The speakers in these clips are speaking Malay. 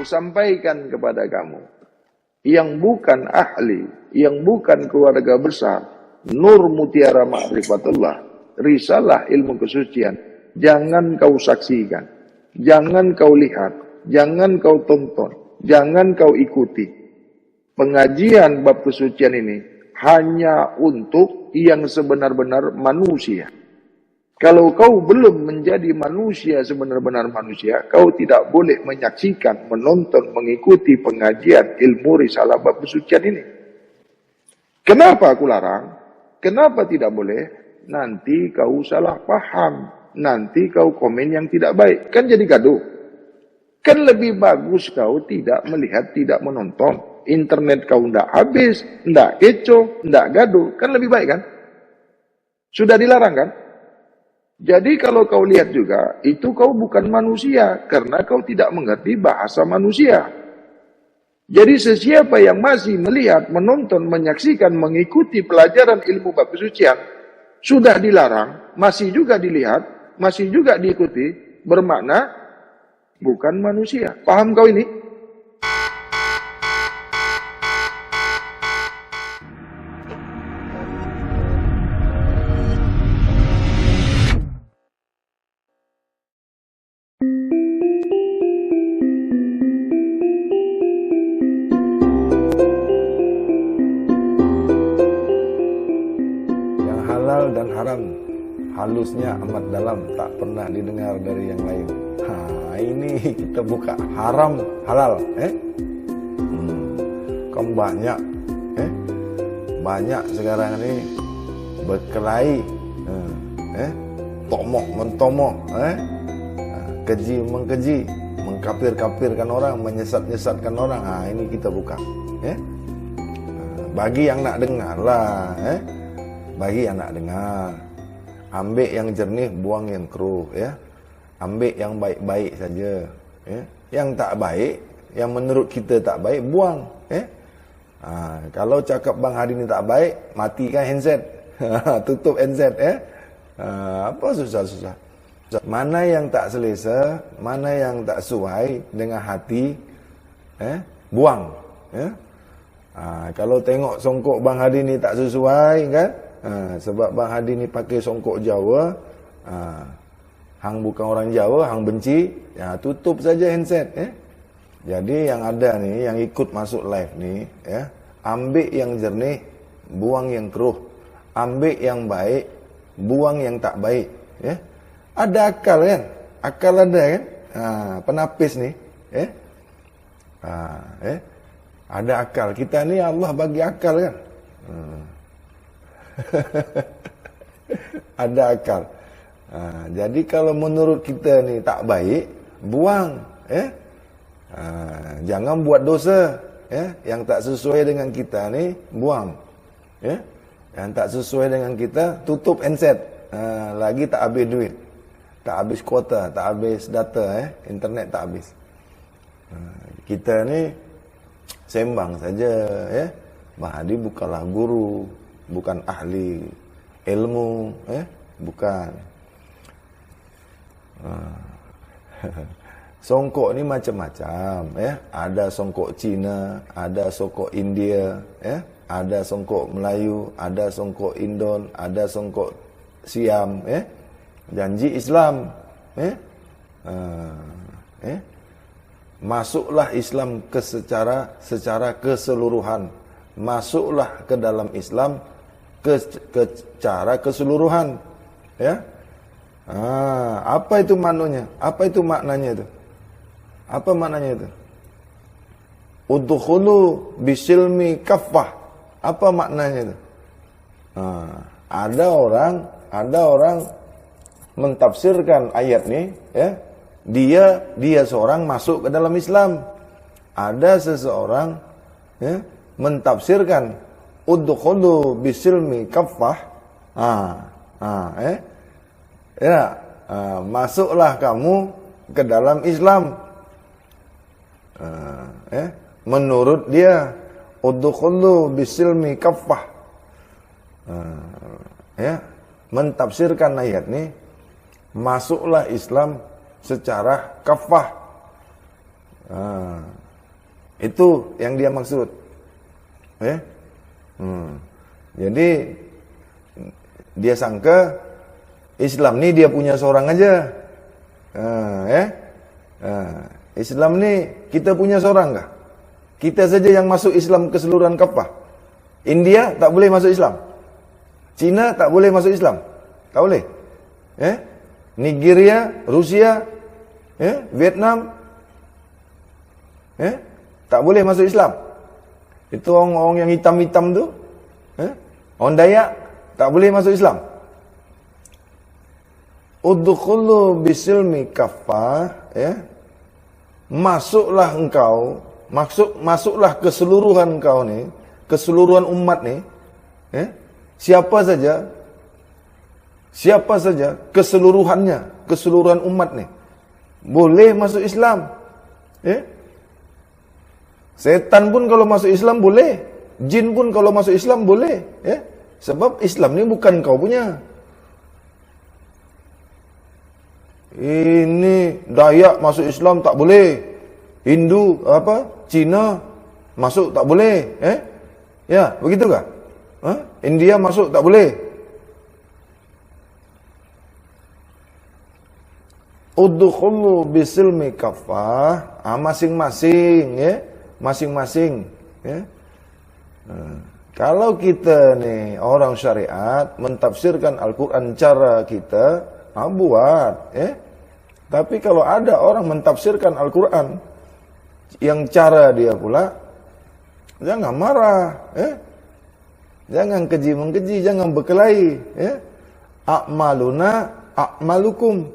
kusampaikan kepada kamu, yang bukan ahli, yang bukan keluarga besar, nur mutiara ma'rifatullah, risalah ilmu kesucian, jangan kau saksikan, jangan kau lihat, jangan kau tonton, jangan kau ikuti. Pengajian bab kesucian ini hanya untuk yang sebenar-benar manusia. Kalau kau belum menjadi manusia sebenar-benar manusia, kau tidak boleh menyaksikan, menonton, mengikuti pengajian ilmu risalah bab kesucian ini. Kenapa aku larang? Kenapa tidak boleh? Nanti kau salah paham. Nanti kau komen yang tidak baik. Kan jadi gaduh. Kan lebih bagus kau tidak melihat, tidak menonton. Internet kau tidak habis, tidak kecoh, tidak gaduh. Kan lebih baik kan? Sudah dilarang kan? Jadi kalau kau lihat juga, itu kau bukan manusia, karena kau tidak mengerti bahasa manusia. Jadi sesiapa yang masih melihat, menonton, menyaksikan, mengikuti pelajaran ilmu bab kesucian, sudah dilarang, masih juga dilihat, masih juga diikuti, bermakna bukan manusia. Paham kau ini? Halal dan haram, halusnya amat dalam, tak pernah didengar dari yang lain. Ini kita buka haram, halal, Kan banyak, banyak sekarang ini berkelahi, tomok mentomok, keji mengkeji, mengkafir-kafirkan orang, menyesat-nyesatkan orang. Ini kita buka, bagi yang nak dengar lah, bagi yang nak dengar, ambil yang jernih, buang yang keruh, ambil yang baik-baik saja, yang tak baik, yang menurut kita tak baik, buang, kalau cakap Bang Hadi ni tak baik, matikan handset, tutup handset, apa susah-susah. Mana yang tak selesa, mana yang tak sesuai dengan hati, buang, kalau tengok songkok Bang Hadi ni tak sesuai, kan? Sebab Bang Hadi ni pakai songkok Jawa, hang bukan orang Jawa, hang benci, tutup saja handset. Jadi yang ada ni, yang ikut masuk live ni, ambil yang jernih, buang yang keruh, ambil yang baik, buang yang tak baik. Ada akal kan? Akal ada kan? Penapis ni, ada akal. Kita ni Allah bagi akal kan? Ada akal. Jadi kalau menurut kita ni tak baik, buang, jangan buat dosa, yang tak sesuai dengan kita ni buang, yang tak sesuai dengan kita tutup handset, lagi tak habis duit, tak habis kuota, tak habis data, internet tak habis. Kita ni sembang saja, Bang Hadi bukanlah guru, bukan ahli ilmu, bukan. Songkok ni macam-macam, ada songkok Cina, ada songkok India, ada songkok Melayu, ada songkok Indon, ada songkok Siam, janji Islam, masuklah Islam secara keseluruhan, masuklah ke dalam Islam cara keseluruhan, apa itu maknanya? Apa itu maknanya itu? Apa maknanya itu? Udkhulu bisilmi kaffah. Apa maknanya itu? Ada orang mentafsirkan ayat ini, dia seorang masuk ke dalam Islam. Ada seseorang mentafsirkan udkhulu bisilmi kaffah, masuklah kamu ke dalam Islam. Menurut dia udkhulu bisilmi kaffah, mentafsirkan ayat ini, masuklah Islam secara kaffah, Itu yang dia maksud. Jadi dia sangka Islam ni dia punya seorang aja. Islam ni kita punya seorang kah? Kita saja yang masuk Islam keseluruhan kafah. India tak boleh masuk Islam. Cina tak boleh masuk Islam. Tak boleh. Nigeria, Rusia, Vietnam, tak boleh masuk Islam. Itu orang-orang yang hitam-hitam tu, orang Dayak tak boleh masuk Islam. Udkhulu bisilmi kaffah, masuklah engkau, masuklah keseluruhan engkau ni, keseluruhan umat ni, siapa saja keseluruhannya, keseluruhan umat ni boleh masuk Islam. Setan pun kalau masuk Islam boleh, jin pun kalau masuk Islam boleh, sebab Islam ni bukan kau punya. Ini Dayak masuk Islam tak boleh, Hindu Cina masuk tak boleh, ya begitu kah? India masuk tak boleh. Udkhulu bisilmi kafah, masing-masing, masing-masing. Kalau kita ni orang syariat mentafsirkan Al-Quran cara kita, buat. Tapi kalau ada orang mentafsirkan Al-Quran yang cara dia pula, jangan marah, jangan keji-mengkeji, jangan berkelahi. A'maluna a'malukum,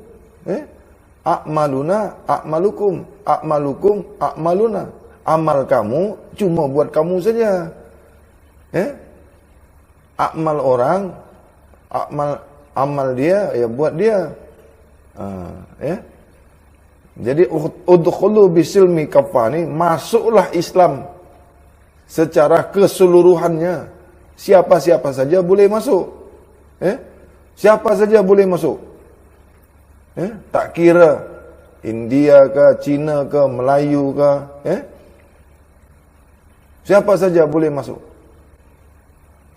a'maluna a'malukum, a'malukum a'maluna. Amal kamu cuma buat kamu saja. Amal orang, amal dia ya buat dia. Jadi udkhulu bisilmi kafah ni, masuklah Islam secara keseluruhannya. Siapa-siapa saja boleh masuk. Siapa saja boleh masuk. Tak kira India ke, Cina ke, Melayu ke, siapa saja boleh masuk.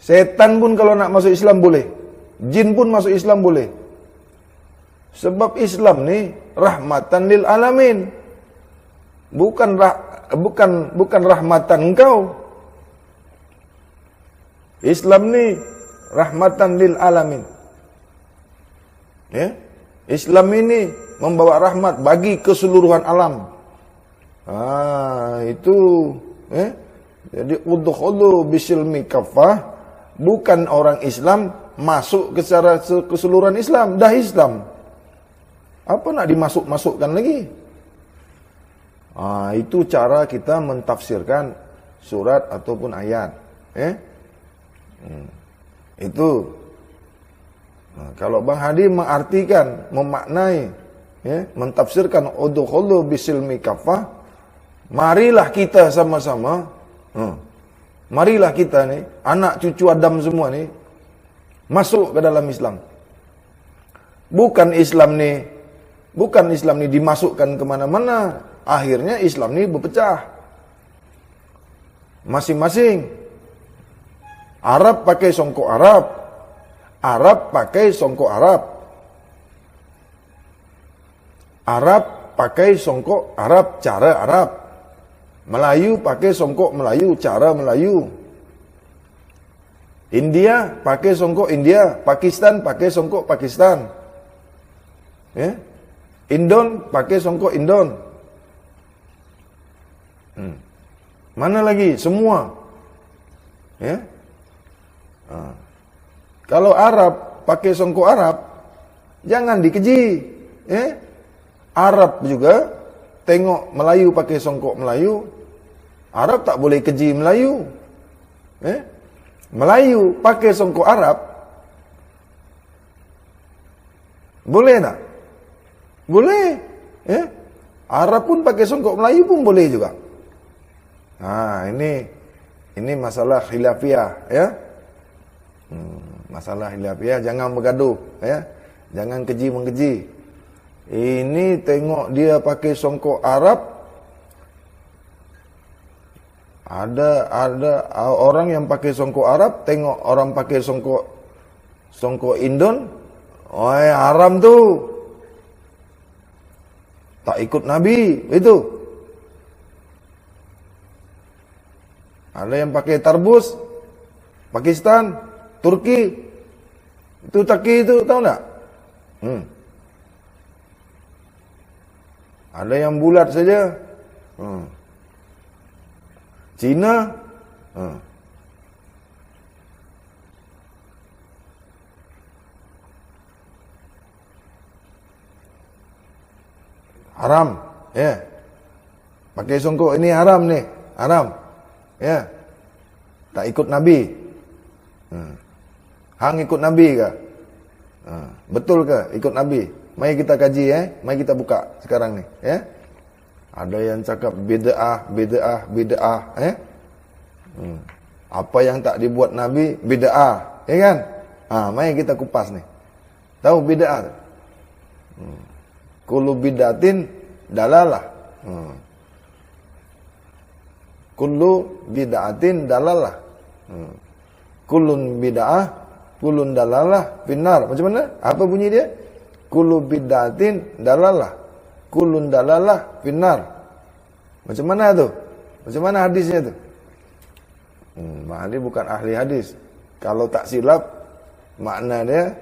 Setan pun kalau nak masuk Islam boleh. Jin pun masuk Islam boleh. Sebab Islam ni rahmatan lil alamin. Bukan rahmatan engkau. Islam ni rahmatan lil alamin. Islam ini membawa rahmat bagi keseluruhan alam. Itu jadi udkhulu bisilmi kafah, bukan orang Islam masuk ke secara keseluruhan Islam, dah Islam. Apa nak dimasuk-masukkan lagi? Itu cara kita mentafsirkan surat ataupun ayat. Itu. Kalau Bang Hadi mengartikan, memaknai, mentafsirkan udkhulu bisilmi kafah, marilah kita sama-sama, marilah kita ni, anak cucu Adam semua ni, masuk ke dalam Islam. Bukan Islam ni dimasukkan ke mana-mana. Akhirnya Islam ni berpecah. Masing-masing. Arab pakai songkok Arab. Arab pakai songkok Arab. Arab pakai songkok Arab, cara Arab. Melayu pakai songkok Melayu, cara Melayu. India pakai songkok India, Pakistan pakai songkok Pakistan. Indon pakai songkok Indon. Mana lagi? Semua. Kalau Arab pakai songkok Arab, jangan dikeji. Arab juga tengok Melayu pakai songkok Melayu, Arab tak boleh keji Melayu. Melayu pakai songkok Arab, boleh tak? Boleh. Arab pun pakai songkok Melayu pun boleh juga. Ini masalah khilafiyah, ya. Masalah khilafiyah, jangan bergaduh, ya. Jangan keji-mengkeji. Ini tengok dia pakai songkok Arab, Ada orang yang pakai songkok Arab, tengok orang pakai songkok Indon, oh haram tuh. Tak ikut Nabi, itu. Ada yang pakai tarbus, Pakistan, Turki. Itu taki itu, tahu enggak? Ada yang bulat saja. Cina. Haram, ya. Pakai songkok ini haram nih, haram. Ya. Tak ikut Nabi. Hang ikut Nabi ke? Betul ke ikut Nabi? Mari kita kaji, mari kita buka sekarang nih, ya. Ada yang cakap bid'ah, Apa yang tak dibuat Nabi bid'ah, ya kan? Mari kita kupas nih. Tahu bid'ah? Kullu bid'atin dalalah. Kullu bid'atin dalalah. Kullun bid'ah, kullun dalalah finnar. Macam mana? Apa bunyi dia? Kullu bid'atin dalalah, kullun dalalah finnar. Macam mana tu? Macam mana hadisnya tu? Mahdi bukan ahli hadis. Kalau tak silap, makna dia,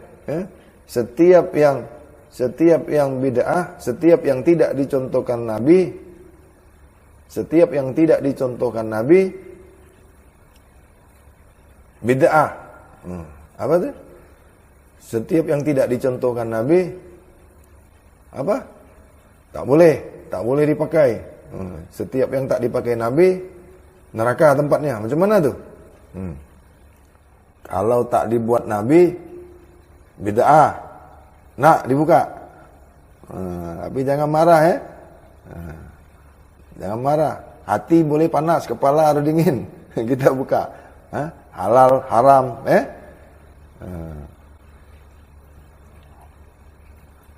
setiap yang bid'ah, setiap yang tidak dicontohkan Nabi, bid'ah. Apa tu? Setiap yang tidak dicontohkan Nabi, apa? Tak boleh dipakai. Setiap yang tak dipakai Nabi, neraka tempatnya. Macam mana tu? Kalau tak dibuat Nabi, bid'ah. Nak dibuka. Tapi jangan marah, Jangan marah. Hati boleh panas, kepala ada dingin. Kita buka. Halal, haram,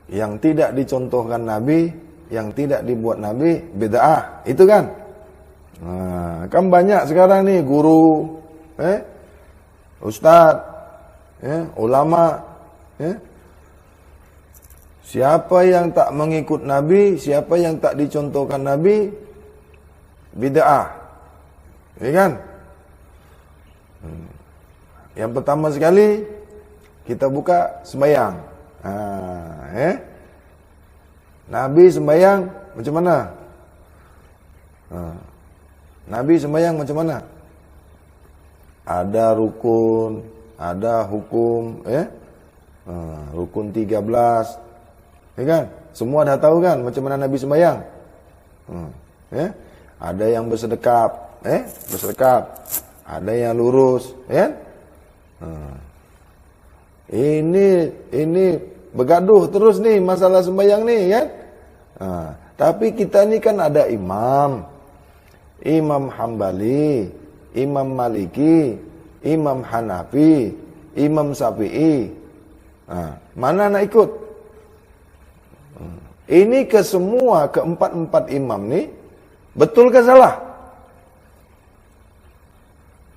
Yang tidak dicontohkan Nabi, yang tidak dibuat Nabi, bid'ah. Itu kan? Kan banyak sekarang nih guru, ustaz, ulama, siapa yang tak mengikut Nabi, siapa yang tak dicontohkan Nabi, bid'ah. Ya kan? Yang pertama sekali kita buka sembahyang. Nabi sembahyang macam mana? Nabi sembahyang macam mana? Ada rukun, ada hukum, rukun 13. Ya kan? Semua dah tahu kan macam mana Nabi sembahyang? Ada yang bersedekap, bersedekap. Ada yang lurus, ya? Ini bergaduh terus nih masalah sembahyang nih, kan? Tapi kita ni kan ada imam Hambali, Imam Maliki, Imam Hanafi, Imam Syafi'i. Mana nak ikut? Ini kesemua keempat-empat imam ni betul ke salah?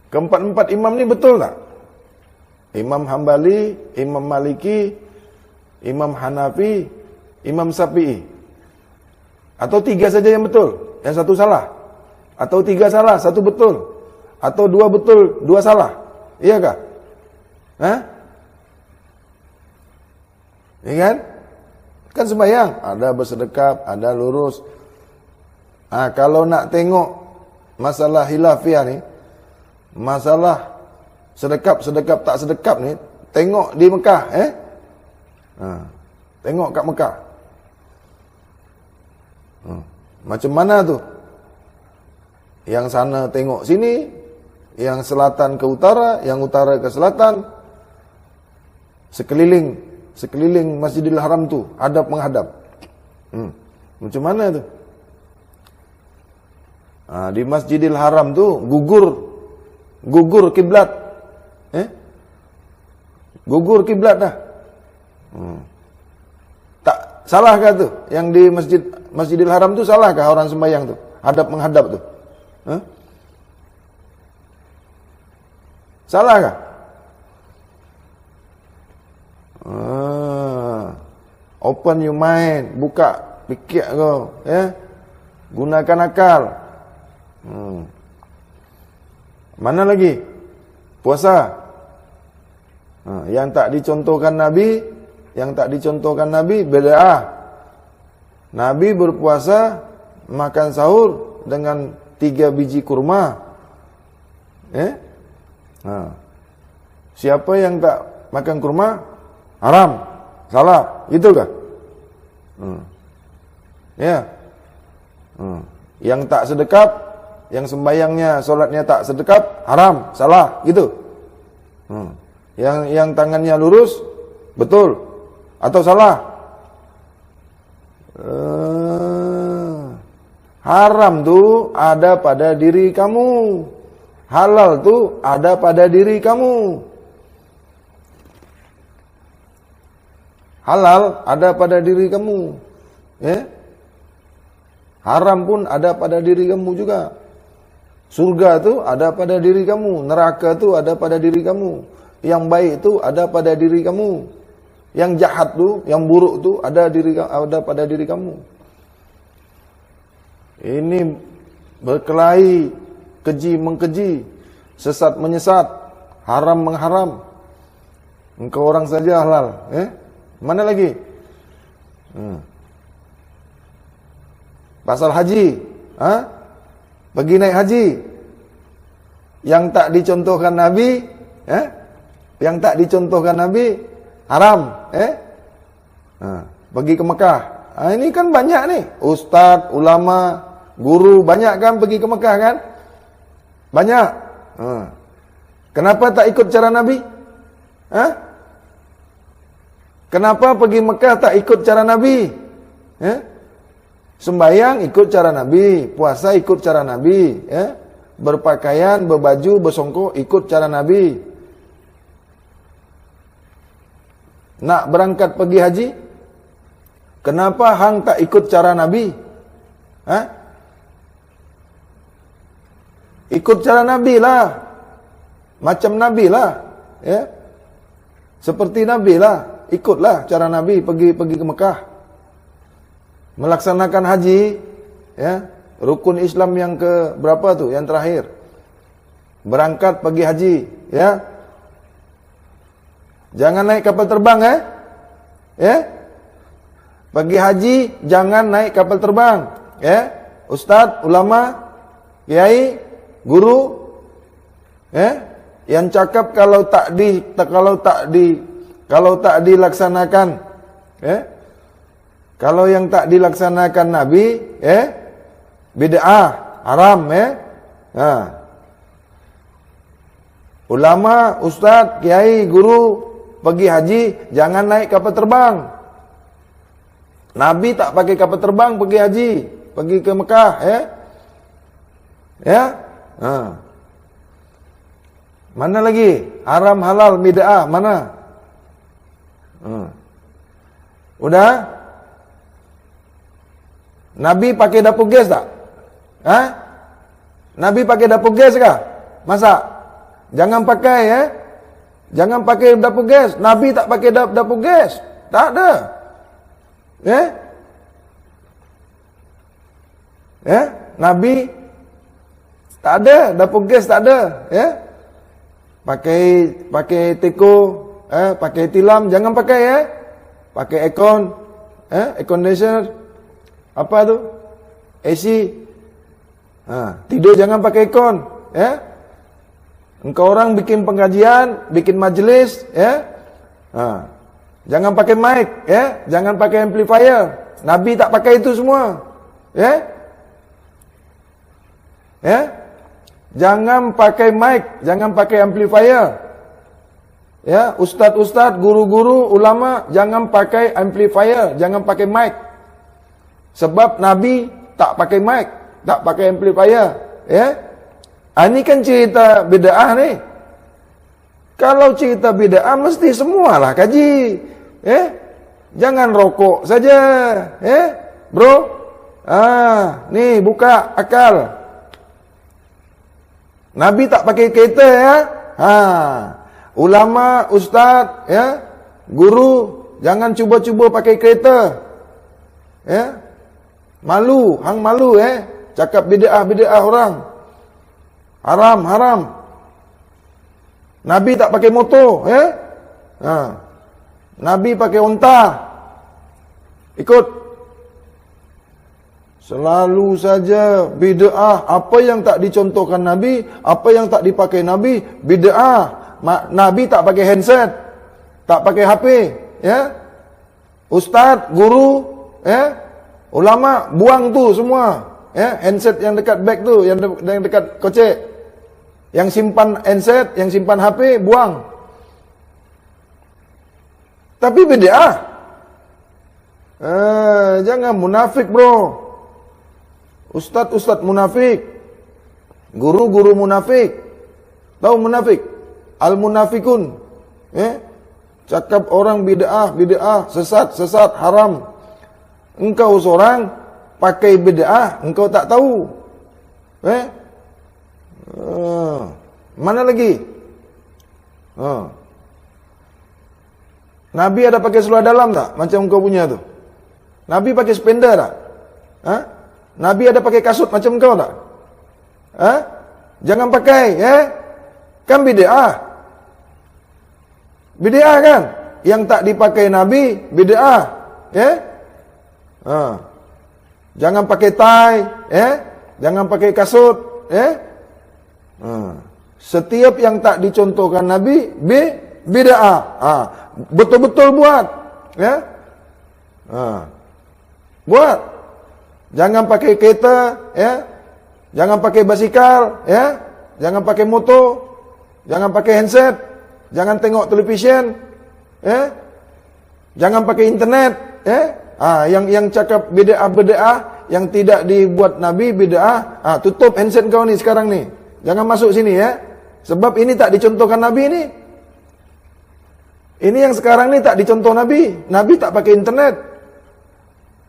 Keempat-empat imam ni betul tak? Imam Hambali, Imam Maliki, Imam Hanafi, Imam Syafi'i. Atau 3 saja yang betul, yang 1 salah. Atau 3 salah, 1 betul. Atau 2 betul, 2 salah. Iyakah? Iya kan? Kan sembahyang, ada bersedekap, ada lurus. Kalau nak tengok masalah hilafiah ni, masalah sedekap tak sedekap ni, tengok di Mekah, tengok kat Mekah. Macam mana tu? Yang sana tengok sini, yang selatan ke utara, yang utara ke selatan, sekeliling Masjidil Haram tu, hadap menghadap. Macam mana tu? Di Masjidil Haram tu gugur kiblat, gugur kiblat dah. Tak salahkah tu? Yang di Masjidil Haram tu salahkah orang sembahyang tu? Hadap menghadap tu? Salah kah? Open your mind, buka pikir kau, ya. Gunakan akal. Mana lagi? Puasa. Yang tak dicontohkan Nabi, bid'ah. Nabi berpuasa, makan sahur dengan 3 biji kurma. Siapa yang tak makan kurma, haram, salah, gitu kah? Ya. Yang tak sedekap, yang sembayangnya, solatnya tak sedekap, haram, salah, gitu. Yang tangannya lurus, betul atau salah? Haram tuh ada pada diri kamu. Halal tuh ada pada diri kamu. Halal ada pada diri kamu. Haram pun ada pada diri kamu juga. Surga tuh ada pada diri kamu. Neraka tuh ada pada diri kamu. Yang baik tuh ada pada diri kamu. Yang jahat tuh, yang buruk tuh ada pada diri kamu. Ini berkelahi, keji mengkeji, sesat menyesat, haram mengharam. Engkau orang saja halal. Mana lagi? Pasal haji. Pergi naik haji. Yang tak dicontohkan Nabi, haram. Pergi ke Mekah. Ini kan banyak nih. Ustaz, ulama, guru, banyak kan pergi ke Mekah kan? Banyak. Kenapa tak ikut cara Nabi? Kenapa pergi Mekah tak ikut cara Nabi? Sembayang ikut cara Nabi, puasa ikut cara Nabi, berpakaian, berbaju, bersongkok ikut cara Nabi. Nak berangkat pergi haji, kenapa hang tak ikut cara Nabi? Ikut cara Nabi lah, macam Nabi lah, seperti Nabi lah, ikutlah cara Nabi pergi ke Mekah. Melaksanakan haji, rukun Islam yang ke berapa tuh? Yang terakhir. Berangkat pergi haji, Jangan naik kapal terbang, Pergi haji jangan naik kapal terbang, Ustaz, ulama, kiai, guru, yang cakap kalau tak dilaksanakan, kalau yang tak dilaksanakan Nabi, bid'ah, haram, Ulama, ustaz, kiai, guru pergi haji jangan naik kapal terbang. Nabi tak pakai kapal terbang pergi haji, pergi ke Mekah, Mana lagi? Haram, halal, bid'ah, mana? Udah? Nabi pakai dapur gas tak? Nabi pakai dapur gas kah? Masak? Jangan pakai, Jangan pakai dapur gas. Nabi tak pakai dapur gas. Tak ada. Nabi tak ada dapur gas, tak ada, Pakai teko, pakai tilam, jangan pakai, Pakai air conditioner. Apa tu? AC. Tidur jangan pakai aircon, Engkau orang bikin pengajian, bikin majelis, Jangan pakai mic, Jangan pakai amplifier. Nabi tak pakai itu semua, Jangan pakai mic, jangan pakai amplifier. Ustaz-ustaz, guru-guru, ulama jangan pakai amplifier, jangan pakai mic. Sebab Nabi tak pakai mic, tak pakai amplifier, Ini kan cerita bid'ah ni. Kalau cerita bid'ah mesti semualah kaji, Jangan rokok saja, bro. Nih buka akal. Nabi tak pakai kereta, Ulama, ustaz, ya, guru, jangan cuba-cuba pakai kereta. Ya. Malu, hang malu cakap bid'ah orang. Haram. Nabi tak pakai motor, Nabi pakai unta. Ikut. Selalu saja bid'ah, apa yang tak dicontohkan Nabi, apa yang tak dipakai Nabi, bid'ah. Nabi tak pakai handset, tak pakai HP, ya. Ustaz, guru, ulama buang tu semua, handset yang dekat beg tu, yang dekat kocek. Yang simpan handset, yang simpan HP, buang. Tapi bid'ah. Jangan munafik, bro. Ustaz munafik. Guru-guru munafik. Tahu munafik? Al-munafikun. Cakap orang bid'ah, sesat, haram. Engkau seorang pakai bid'ah, engkau tak tahu. Mana lagi? Nabi ada pakai seluar dalam tak? Macam engkau punya tu. Nabi pakai spender tak? Nabi ada pakai kasut macam engkau tak? Jangan pakai, Kan bid'ah. Bid'ah kan? Yang tak dipakai Nabi, bid'ah. Jangan pakai tie, Jangan pakai kasut, Setiap yang tak dicontohkan Nabi, bid'ah. Betul-betul buat, Buat. Jangan pakai kereta, Jangan pakai basikal, Jangan pakai motor, jangan pakai handset, jangan tengok televisyen, Jangan pakai internet, Yang cakap bid'ah, yang tidak dibuat Nabi bid'ah, tutup handset kau ni sekarang ni. Jangan masuk sini, Sebab ini tak dicontohkan Nabi ni. Ini yang sekarang ni tak dicontoh Nabi. Nabi tak pakai internet.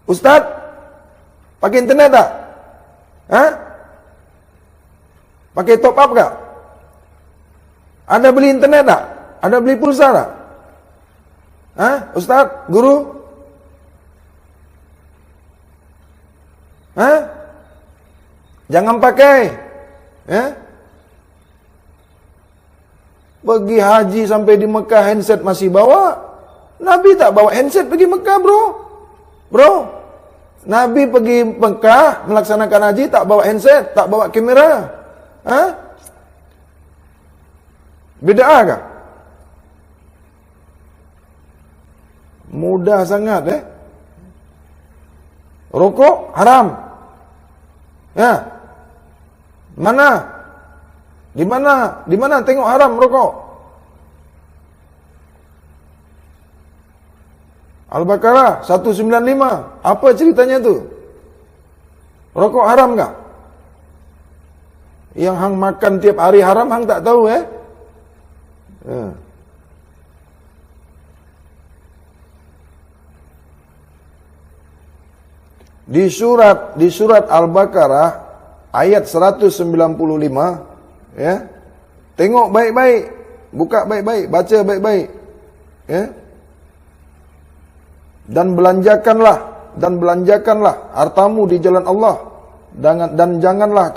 Ustaz, pakai internet tak? Pakai top up tak? Anda beli internet tak? Anda beli pulsa tak? Ustaz, guru? Jangan pakai. Pergi haji sampai di Mekah handset masih bawa. Nabi tak bawa handset pergi Mekah, bro. Nabi pergi Mekah melaksanakan haji tak bawa handset, tak bawa kamera. Bid'ah kah? Mudah sangat, Rokok haram. Mana? Di mana tengok haram rokok? Al-Baqarah 195. Apa ceritanya tu? Rokok haram kah? Yang hang makan tiap hari haram hang tak tahu, Di surat Al-Baqarah ayat 195, tengok baik-baik, buka baik-baik, baca baik-baik, dan belanjakanlah hartamu di jalan Allah, dan janganlah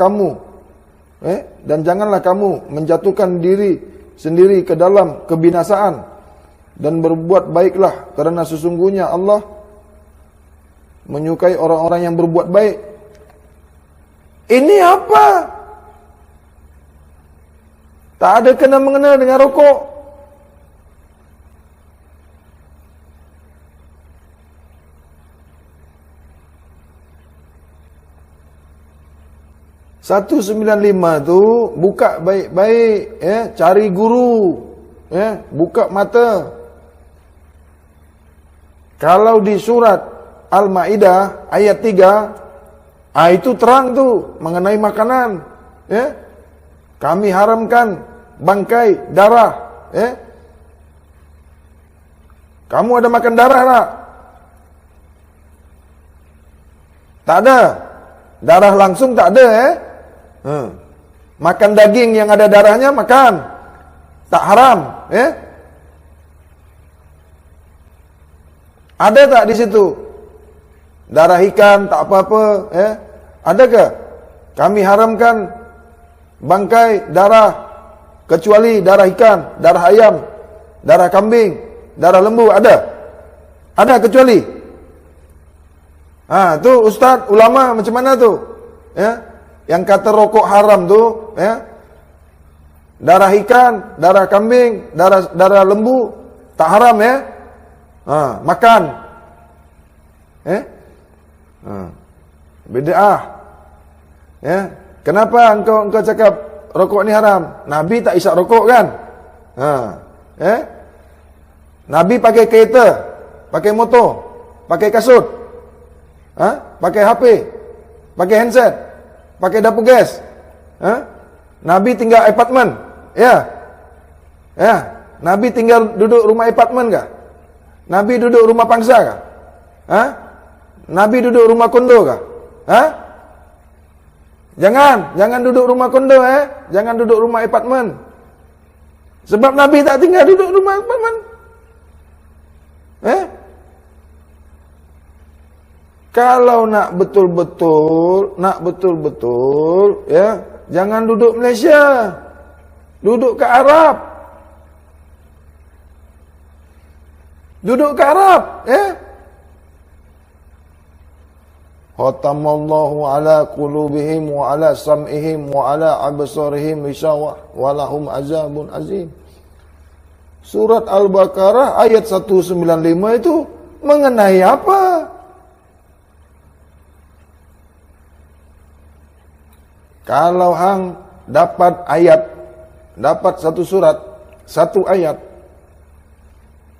kamu menjatuhkan diri sendiri ke dalam kebinasaan, dan berbuat baiklah kerana sesungguhnya Allah menyukai orang-orang yang berbuat baik. Ini apa? Tak ada kena-mengena dengan rokok. "195 tu buka baik-baik, cari guru, buka mata. Kalau di surat Al-Maidah ayat 3, itu terang tu mengenai makanan, Kami haramkan bangkai, darah, Kamu ada makan darah tak? Tak ada. Darah langsung tak ada, Makan daging yang ada darahnya makan. tak haram, ya? Ada tak di situ? Darah ikan tak apa-apa, ya? Adakah? Kami haramkan bangkai darah kecuali darah ikan, darah ayam, darah kambing, darah lembu, ada? Ada kecuali? Tu ustaz, ulama macam mana tu? Ya? Yang kata rokok haram tu, ya? Darah ikan, darah kambing, darah lembu tak haram, ya? Makan. Bid'ah. Ya. Kenapa engkau cakap rokok ni haram? Nabi tak isap rokok kan? Nabi pakai kereta, pakai motor, pakai kasut, pakai HP, pakai handset, pakai dapur gas. Nabi tinggal apartmen, ya. Nabi tinggal duduk rumah apartmen kah? Nabi duduk rumah pangsa kah? Nabi duduk rumah kondo kah? Jangan duduk rumah kondo, jangan duduk rumah apartmen. Sebab Nabi tak tinggal duduk rumah apartmen. Kalau nak betul-betul, ya, jangan duduk Malaysia. Duduk ke Arab. Duduk ke Arab, ya. Khatamallahu ala qulubihim wa ala sam'ihim wa ala absarihim ghishawah wa lahum azabun azim. Surat Al-Baqarah ayat 195 itu mengenai apa? Kalau hang dapat ayat, dapat satu surat, satu ayat,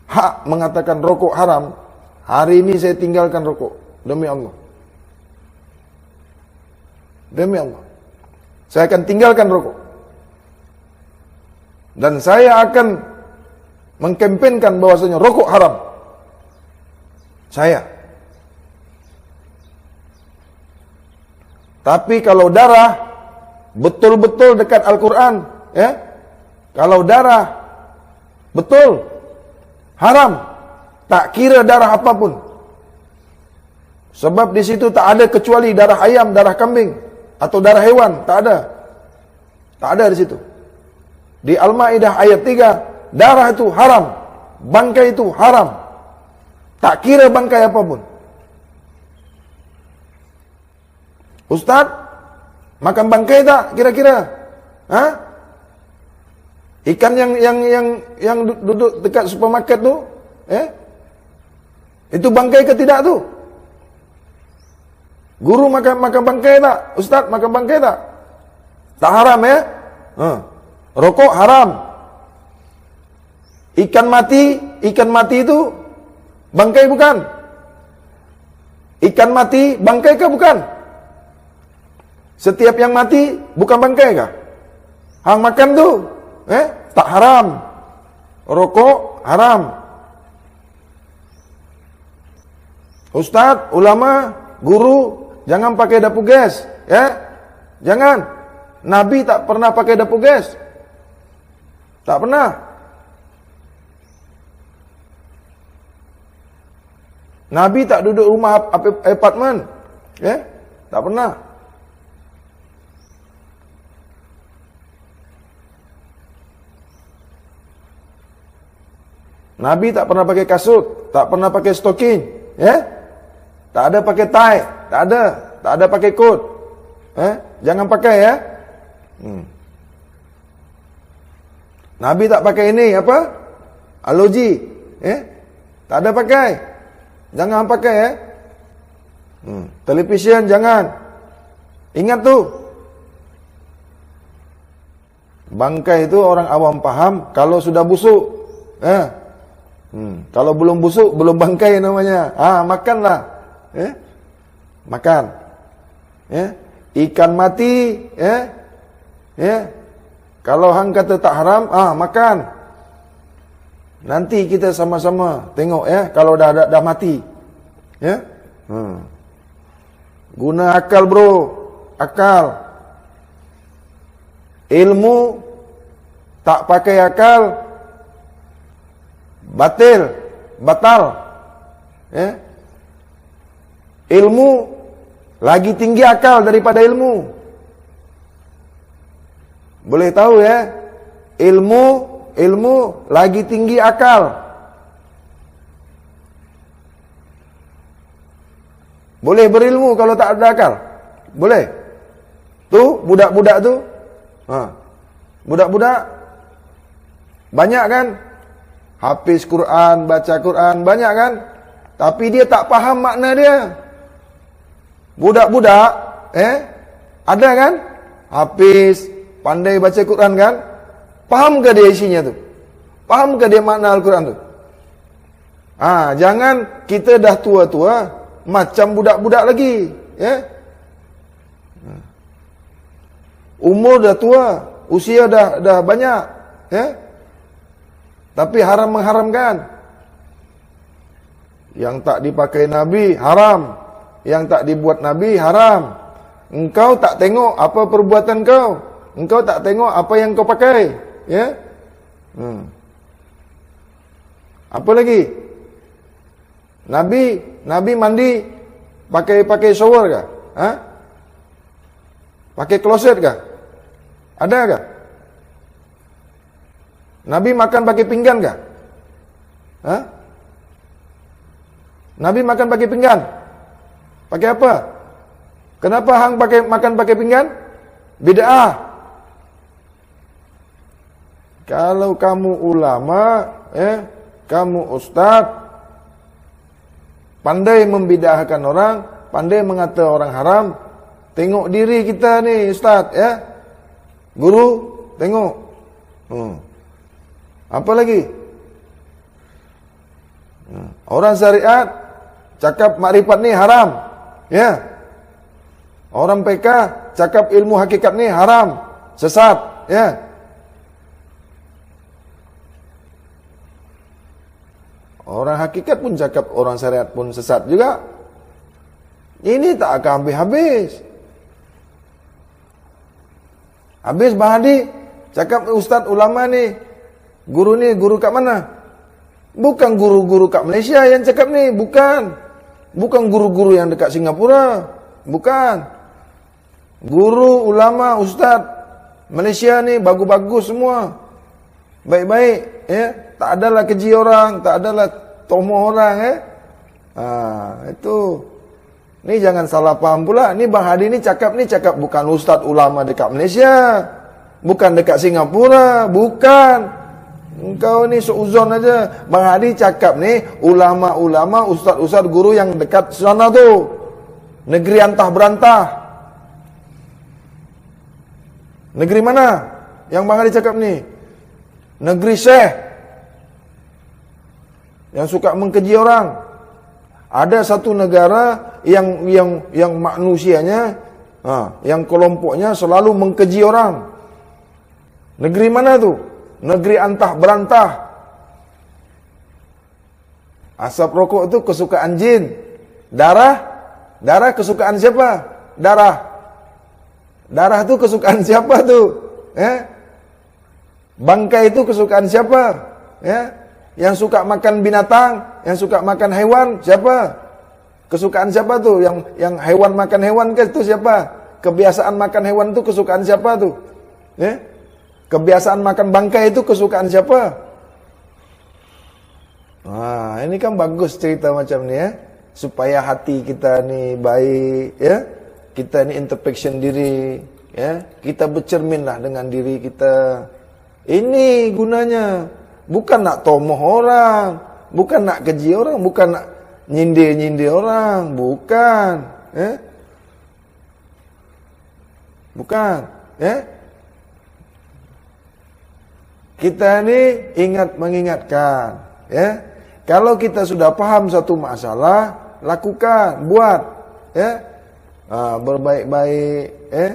hak mengatakan rokok haram, hari ini saya tinggalkan rokok. Demi Allah. Demi Allah. Saya akan tinggalkan rokok. Dan saya akan mengkampanyekan bahwasanya rokok haram. Saya. Tapi kalau darah betul-betul dekat Al-Quran, ya. Kalau darah betul haram, tak kira darah apapun. Sebab di situ tak ada kecuali darah ayam, darah kambing atau darah hewan, tak ada. Tak ada di situ. Di Al-Maidah ayat 3, darah itu haram, bangkai itu haram. Tak kira bangkai apapun. Ustaz, makan bangkai tak kira-kira? Ikan yang duduk dekat supermarket tu, itu bangkai ke tidak tu? Guru makan bangkai tak? Ustaz makan bangkai tak? Tak haram, ya? Rokok haram. Ikan mati itu bangkai bukan? Ikan mati bangkai ke bukan? Setiap yang mati bukan bangkai kah? Hang makan tu, tak haram. Rokok haram. Ustaz, ulama, guru, jangan pakai dapur gas, ya? Jangan. Nabi tak pernah pakai dapur gas. Tak pernah. Nabi tak duduk rumah apartmen, ya? Tak pernah. Nabi tak pernah pakai kasut, tak pernah pakai stocking, ya? Tak ada pakai tie, tak ada pakai coat. Jangan pakai, ya. Nabi tak pakai ini apa? Aloji, tak ada pakai. Jangan pakai, ya. Television jangan. Ingat tu. Bangkai itu orang awam paham kalau sudah busuk. Kalau belum busuk, belum bangkai namanya. Makanlah. Makan. Ikan mati, kalau hang kata tak haram, makan. Nanti kita sama-sama tengok, ya, kalau dah mati. Ya. Guna akal, bro. Akal. Ilmu tak pakai akal, batal. Ya. Ilmu lagi tinggi akal daripada ilmu. Boleh tahu ya, ilmu lagi tinggi akal. Boleh berilmu kalau tak ada akal? Boleh? Tuh, budak-budak tuh. Budak-budak banyak kan? Hafiz Quran, baca Quran, banyak kan? Tapi dia tak faham makna dia. Budak-budak, ada kan? Hafiz, pandai baca Quran kan? Faham ke dia isinya tuh? Faham ke dia makna Al-Quran tuh? Jangan kita dah tua-tua macam budak-budak lagi, ya. Umur dah tua, usia dah banyak, ya. Tapi haram mengharamkan. Yang tak dipakai Nabi haram, yang tak dibuat Nabi haram. Engkau tak tengok apa perbuatan kau, engkau tak tengok apa yang kau pakai, ya. Apa lagi? Nabi mandi pakai shower kah? Pakai kloset kah? Ada kah? Nabi makan pakai pinggan kah? Nabi makan pakai pinggan? Pakai apa? Kenapa hang makan pakai pinggan? Bid'ah. Kalau kamu ulama, kamu ustaz, pandai membid'ahkan orang, pandai mengata orang haram, tengok diri kita ni ustaz, ya. Guru, tengok. Apa lagi? Orang syariat cakap makrifat ni haram, ya. Orang PK cakap ilmu hakikat ni haram, sesat, ya. Orang hakikat pun cakap orang syariat pun sesat juga. Ini tak akan habis-habis. Habis Bang Hadi cakap ustaz ulama ni, guru kat mana? Bukan guru-guru kat Malaysia yang cakap ni, bukan. Bukan guru-guru yang dekat Singapura, bukan. Guru, ulama, ustaz Malaysia ni bagus-bagus semua. Baik-baik, ya. Tak adalah keji orang, tak adalah tomoh orang, ya. Itu. Ni jangan salah faham pula. Ni Bang Hadi ni cakap bukan ustaz ulama dekat Malaysia. Bukan dekat Singapura, bukan. Engkau ni seuzon aja. Bang Hadi cakap ni ulama-ulama, ustaz-ustaz guru yang dekat sana tu. Negeri antah berantah. Negeri mana yang Bang Hadi cakap ni? Negeri Syekh yang suka mengkeji orang. Ada satu negara yang manusianya, yang kelompoknya selalu mengkeji orang. Negeri mana tu? Negeri antah berantah. Asap rokok tu kesukaan jin. Darah kesukaan siapa? Darah tu kesukaan siapa tu? Bangkai itu kesukaan siapa? Ya. Yang suka makan binatang, yang suka makan hewan, siapa? Kesukaan siapa tu? Yang hewan makan hewan ke itu siapa? Kebiasaan makan hewan tu kesukaan siapa tu? Ya. Kebiasaan makan bangkai itu kesukaan siapa? Ini kan bagus cerita macam ni, ya. Supaya hati kita ni baik, ya. Kita ni introspection diri, ya. Kita bercerminlah dengan diri kita. Ini gunanya. Bukan nak tomoh orang, bukan nak keji orang, bukan nak nyindir-nyindir orang, bukan, ya. Bukan, ya. Kita ni mengingatkan, ya. Kalau kita sudah paham satu masalah, lakukan, buat, ya. Berbaik-baik, ya.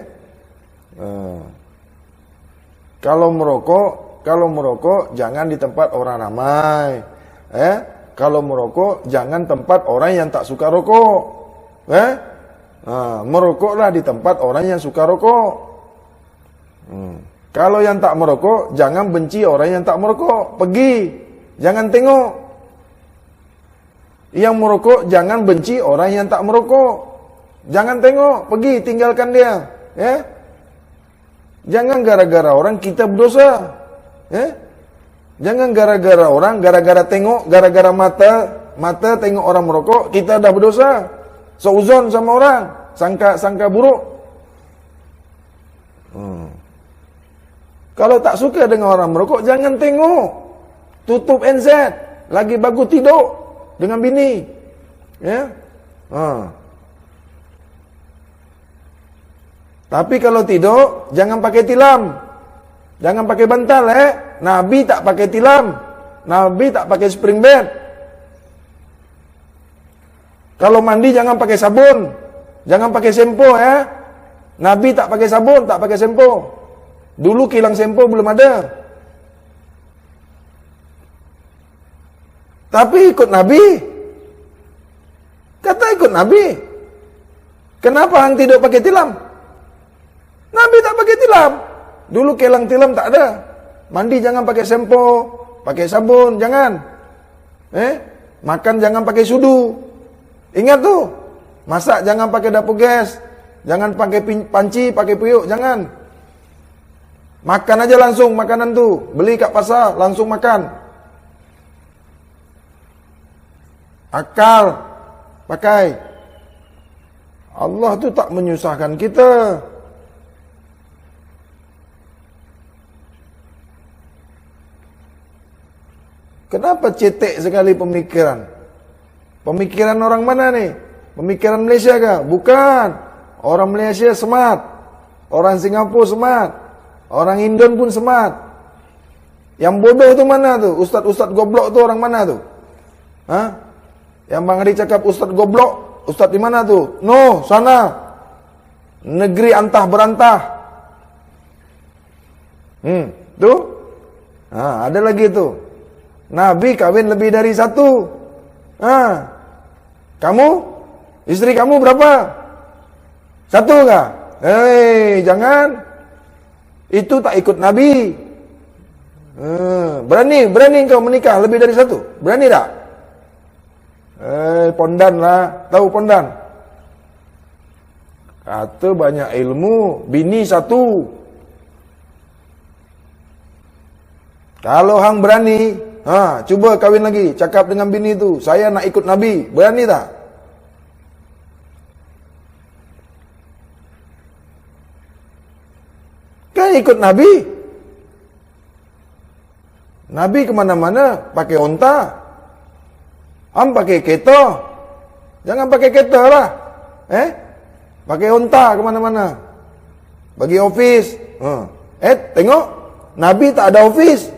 Kalau merokok jangan di tempat orang ramai. Kalau merokok jangan tempat orang yang tak suka rokok. Merokoklah di tempat orang yang suka rokok. Kalau yang tak merokok, jangan benci orang yang tak merokok. Pergi, jangan tengok. Yang merokok, jangan benci orang yang tak merokok. Jangan tengok, pergi, tinggalkan dia. Ya? Jangan gara-gara orang kita berdosa. Ya? Jangan gara-gara orang, gara-gara tengok, gara-gara mata tengok orang merokok, kita dah berdosa. Seuzon sama orang, sangka buruk. Kalau tak suka dengan orang merokok, jangan tengok. Tutup NZ. Lagi bagus tidur dengan bini. Ya. Tapi kalau tidur, jangan pakai tilam. Jangan pakai bantal, Nabi tak pakai tilam. Nabi tak pakai spring bed. Kalau mandi jangan pakai sabun. Jangan pakai sempo, Nabi tak pakai sabun, tak pakai sempo. Dulu kilang sempo belum ada. Tapi ikut Nabi. Kata ikut Nabi. Kenapa hang tidak pakai tilam? Nabi tak pakai tilam. Dulu kilang tilam tak ada. Mandi jangan pakai sempo, pakai sabun, jangan. Makan jangan pakai sudu. Ingat tuh. Masak jangan pakai dapur gas. Jangan pakai panci, pakai puyuk, jangan. Makan aja langsung makanan tu. Beli kat pasar, langsung makan. Akal pakai. Allah tu tak menyusahkan kita. Kenapa cetek sekali pemikiran? Pemikiran orang mana ni? Pemikiran Malaysia kah? Bukan. Orang Malaysia smart. Orang Singapura smart. Orang Indon pun smart. Yang bodoh tu mana tu? Ustaz-ustaz goblok tu orang mana tu? Yang Bang Adi cakap ustaz goblok, ustaz di mana tu? No, sana. Negeri antah berantah. Tu? Ada lagi tu. Nabi kahwin lebih dari satu. Kamu? Isteri kamu berapa? Satu kah? Jangan. Itu tak ikut Nabi. Berani kau menikah lebih dari satu? Berani tak? Pondan lah. Tahu pondan? Kata banyak ilmu, bini satu. Kalau hang berani, cuba kahwin lagi, cakap dengan bini tu, saya nak ikut Nabi. Berani tak? Kan ikut Nabi. Nabi kemana-mana pakai onta. Pakai kereta. Jangan pakai kereta lah. Pakai onta kemana-mana. Bagi ofis. Tengok. Nabi tak ada ofis.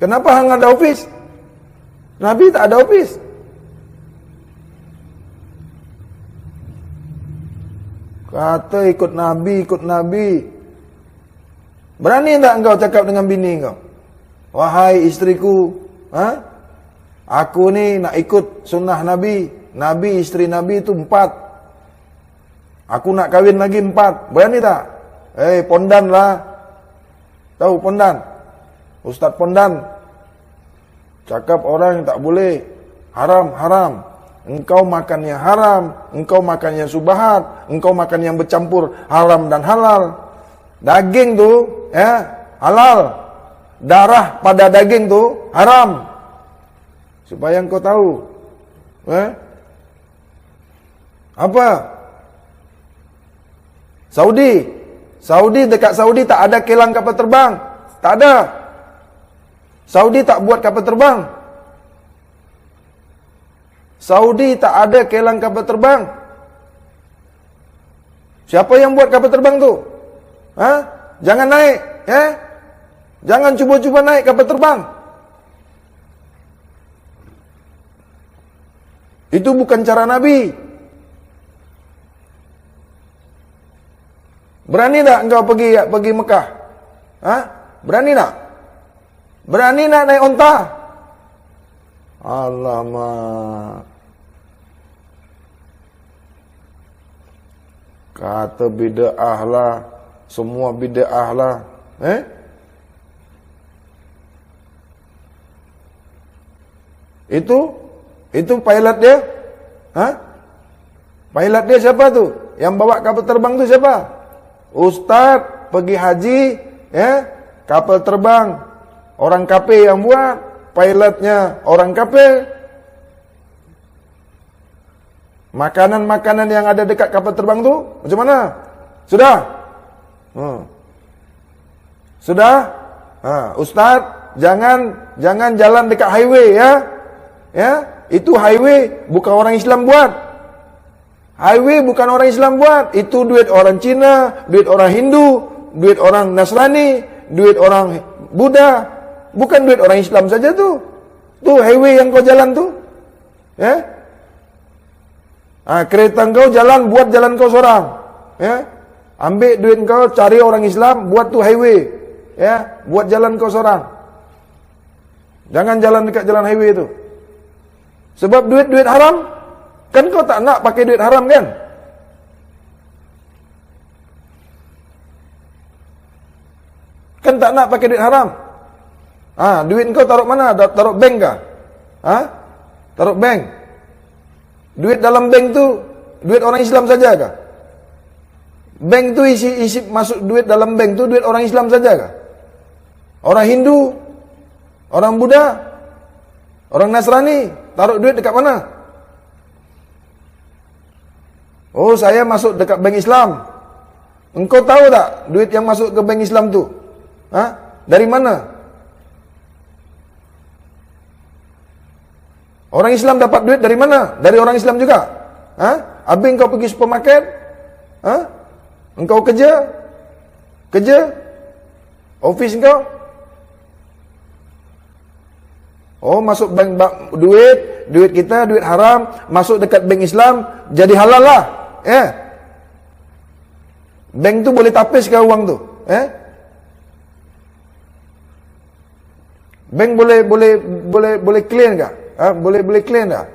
Kenapa hang ada ofis? Nabi tak ada ofis. Kata ikut Nabi, ikut Nabi. Berani tak engkau cakap dengan bini engkau? Wahai isteriku, aku ni nak ikut sunnah Nabi. Nabi, isteri Nabi itu 4. Aku nak kahwin lagi 4. Berani tak? Pondan lah. Tahu pondan? Ustaz pondan. Cakap orang yang tak boleh. Haram. Engkau makan yang haram. Engkau makan yang subahat. Engkau makan yang bercampur haram dan halal. Daging tu halal. Darah pada daging tu haram. Supaya engkau tahu. Apa? Saudi, dekat Saudi tak ada kilang kapal terbang. Tak ada. Saudi tak buat kapal terbang. Saudi tak ada kilang kapal terbang. Siapa yang buat kapal terbang tu? Jangan naik, Jangan cuba-cuba naik kapal terbang. Itu bukan cara Nabi. Berani tak engkau pergi Mekah? Berani tak? Berani nak naik onta? Alamak. Kata bid'ah lah. Semua bid'ah lah. Itu pilot dia. Hah? Pilot dia siapa tu? Yang bawa kapal terbang tu siapa? Ustaz pergi haji, ya, kapal terbang orang kafir yang buat, pilotnya orang kafir. Makanan-makanan yang ada dekat kapal terbang tu macam mana? Sudah? Sudah? Ustaz, jangan jalan dekat highway, ya. Ya, itu highway bukan orang Islam buat. Highway bukan orang Islam buat. Itu duit orang Cina, duit orang Hindu, duit orang Nasrani, duit orang Buddha. Bukan duit orang Islam saja tu. Tu highway yang kau jalan tu. Ya. Kereta kau jalan, buat jalan kau seorang. Ya. Ambil duit kau, cari orang Islam, buat tu highway. Ya, buat jalan kau seorang. Jangan jalan dekat jalan highway tu. Sebab duit haram. Kan kau tak nak pakai duit haram kan? Kan tak nak pakai duit haram. Duit kau taruh mana? Taruh bank kah? Taruh bank. Duit dalam bank tu duit orang Islam saja kah? Bank tu isi masuk duit dalam bank tu duit orang Islam saja kah? Orang Hindu, orang Buddha, orang Nasrani, taruh duit dekat mana? Oh, saya masuk dekat bank Islam. Engkau tahu tak duit yang masuk ke bank Islam tu? Dari mana? Orang Islam dapat duit dari mana? Dari orang Islam juga. Habis engkau pergi supermarket? Engkau kerja? Office engkau? Oh, masuk bank duit kita, duit haram, masuk dekat bank Islam, jadi halal lah. Ya. Bank tu boleh tapis ke uang tu? Bank boleh clean ke? Boleh clean tak?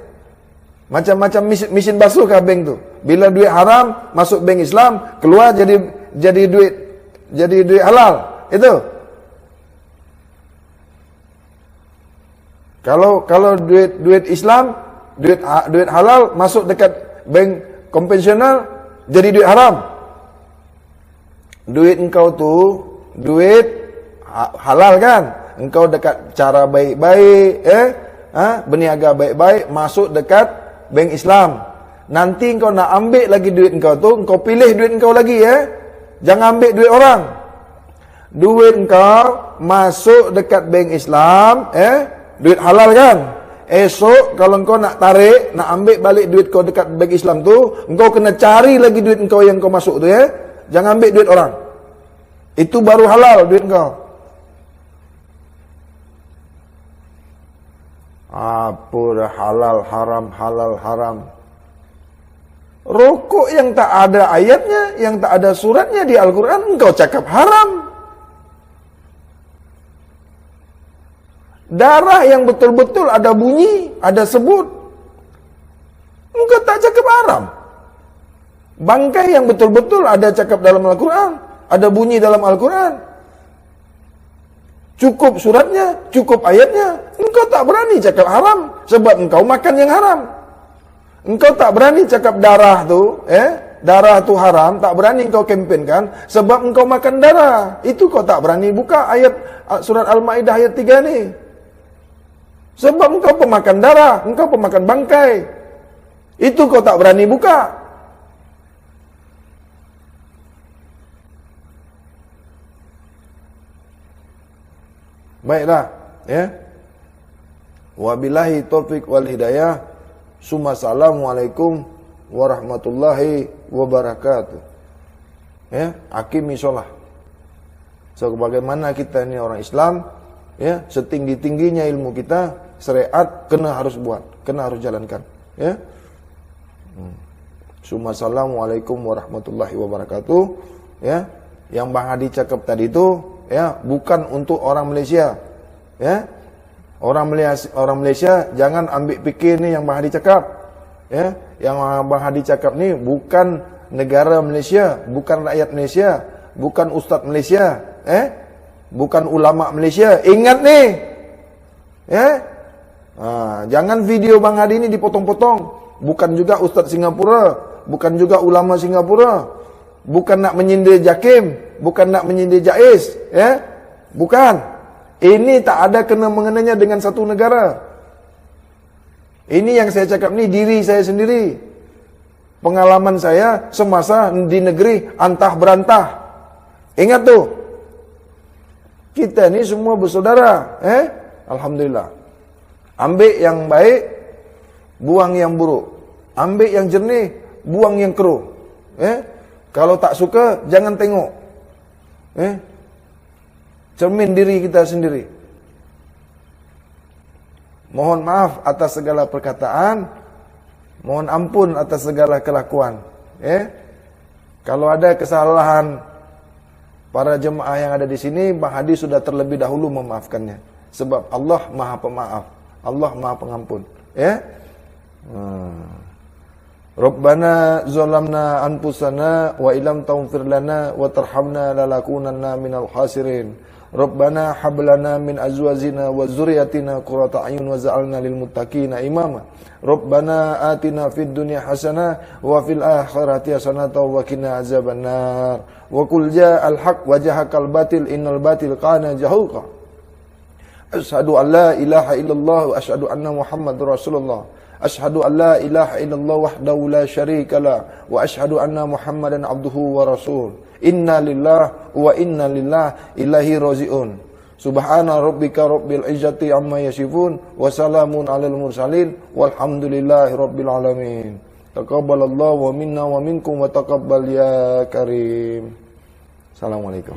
Macam mesin basuh ke bank tu? Bila duit haram masuk bank Islam, keluar jadi duit halal. Itu. Kalau duit Islam, duit halal masuk dekat bank konvensional jadi duit haram. Duit engkau tu duit halal kan? Engkau dekat cara baik-baik, berniaga baik-baik, masuk dekat bank Islam. Nanti engkau nak ambil lagi duit engkau tu, engkau pilih duit engkau lagi, jangan ambil duit orang. Duit engkau masuk dekat bank Islam, duit halal kan? Esok kalau engkau nak tarik, nak ambil balik duit kau dekat bank Islam tu, engkau kena cari lagi duit engkau yang kau masuk tu, jangan ambil duit orang. Itu baru halal duit engkau. Apa dah halal haram. Rokok yang tak ada ayatnya, yang tak ada suratnya di Al-Quran, engkau cakap haram. Darah yang betul-betul ada bunyi, ada sebut, engkau tak cakap haram. Bangkai yang betul-betul ada cakap dalam Al-Quran, ada bunyi dalam Al-Quran, cukup suratnya, cukup ayatnya, engkau tak berani cakap haram, sebab engkau makan yang haram. Engkau tak berani cakap darah tu, darah tu haram, tak berani engkau kempenkan, sebab engkau makan darah. Itu kau tak berani buka ayat surat Al-Ma'idah ayat 3 ni. Sebab engkau pemakan darah, engkau pemakan bangkai. Itu kau tak berani buka. Baiklah, Wabillahi taufiq wal hidayah. Assalamualaikum warahmatullahi wabarakatuh. Akimi sholah. So, bagaimana kita ini orang Islam, setinggi-tingginya ilmu kita, syariat kena harus buat, kena harus jalankan. Assalamualaikum warahmatullahi wabarakatuh. Yang Bang Hadi cakap tadi itu, bukan untuk orang Malaysia. Orang Malaysia jangan ambil fikir ni yang Bang Hadi cakap. Yang Bang Hadi cakap ni bukan negara Malaysia, bukan rakyat Malaysia, bukan ustaz Malaysia, bukan ulama Malaysia. Ingat ni. Jangan video Bang Hadi ini dipotong-potong. Bukan juga Ustadz Singapura, bukan juga ulama Singapura, bukan nak menyindir Jakim, bukan nak menyindir Jais, ya, bukan. Ini tak ada kena-mengenanya dengan satu negara. Ini yang saya cakap ni diri saya sendiri, pengalaman saya semasa di negeri antah berantah. Ingat tuh, kita ni semua bersaudara, Alhamdulillah. Ambil yang baik, buang yang buruk. Ambil yang jernih, buang yang keruh. Kalau tak suka, jangan tengok. Cermin diri kita sendiri. Mohon maaf atas segala perkataan, mohon ampun atas segala kelakuan. Kalau ada kesalahan para jemaah yang ada di sini, Bang Hadi sudah terlebih dahulu memaafkannya. Sebab Allah Maha Pemaaf, Allah Maha Pengampun. Rabbana zalamna anfusana wa illam taghfir lana wa tarhamna lanakunanna minal khasirin. Rabbana hab lana min azwajina wa dzurriyyatina qurrata a'yun waj'alna lil muttaqina imama. Rabbana atina fid dunya hasanah wa fil akhirati hasanah wa qina azabannar. Wa qul ja'al haqq wa jahaqal batil innal batil kana zahuqa. Asyhadu an la ilaha illallah wa asyhadu anna Muhammadar Rasulullah. Asyhadu an la ilaha illallah wahdahu la syarika lah wa asyhadu anna Muhammadan abduhu wa rasul. Inna lillah wa inna lillahi ilaihi raji'un. Subhana rabbika rabbil izzati amma yasifun wa salamun alal mursalin walhamdulillahi rabbil alamin. Taqabbalallahu wa minna wa minkum wa taqabbal ya karim. Assalamualaikum.